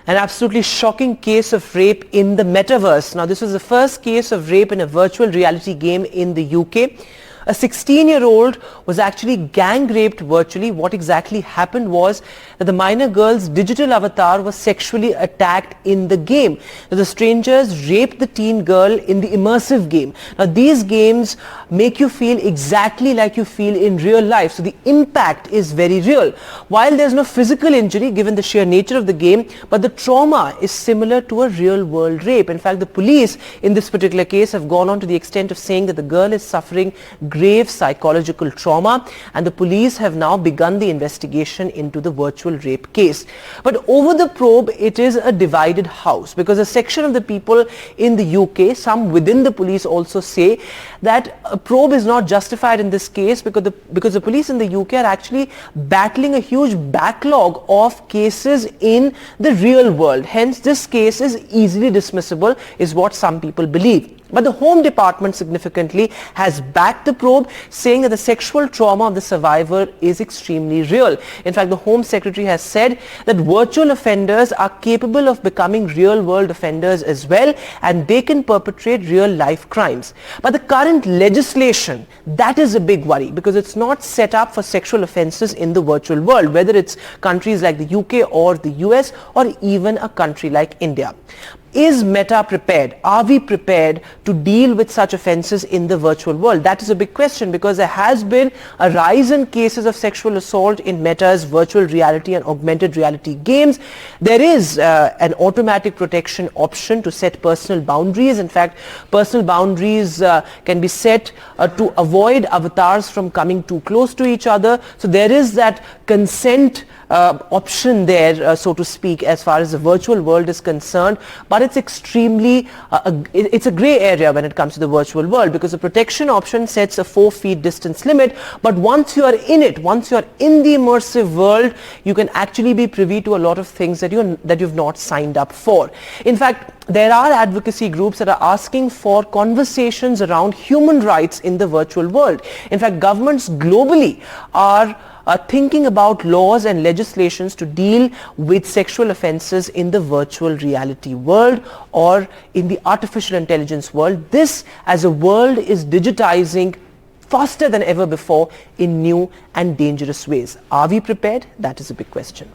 An absolutely shocking case of rape in the metaverse. Now, this was the first case of rape in a virtual reality game in the UK. A 16-year-old was actually gang raped virtually. What exactly happened was that the minor girl's digital avatar was sexually attacked in the game. The strangers raped the teen girl in the immersive game. Now, these games make you feel exactly like you feel in real life. So the impact is very real. While there's no physical injury given the sheer nature of the game, but the trauma is similar to a real world rape. In fact, the police in this particular case have gone on to the extent of saying that the girl is suffering grave psychological trauma, and the police have now begun the investigation into the virtual rape case. But over the probe, it is a divided house, because a section of the people in the UK, some within the police, also say that a probe is not justified in this case because the police in the UK are actually battling a huge backlog of cases in the real world. Hence, this case is easily dismissible, is what some people believe. But the Home Department significantly has backed the probe, saying that the sexual trauma of the survivor is extremely real. In fact, the Home Secretary has said that virtual offenders are capable of becoming real-world offenders as well, and they can perpetrate real-life crimes. But the current legislation, that is a big worry, because it's not set up for sexual offences in the virtual world, whether it's countries like the UK or the US or even a country like India. Is Meta prepared? Are we prepared to deal with such offences in the virtual world? That is a big question, because there has been a rise in cases of sexual assault in Meta's virtual reality and augmented reality games. There is an automatic protection option to set personal boundaries. In fact, personal boundaries can be set to avoid avatars from coming too close to each other. So there is that consent option there, so to speak, as far as the virtual world is concerned. But it's extremely, it's a grey area when it comes to the virtual world, because the protection option sets a 4 feet distance limit. But once you are in it, once you are in the immersive world, you can actually be privy to a lot of things that you've not signed up for. In fact, there are advocacy groups that are asking for conversations around human rights in the virtual world. In fact, governments globally are thinking about laws and legislations to deal with sexual offences in the virtual reality world or in the artificial intelligence world. This, as a world, is digitizing faster than ever before in new and dangerous ways. Are we prepared? That is a big question.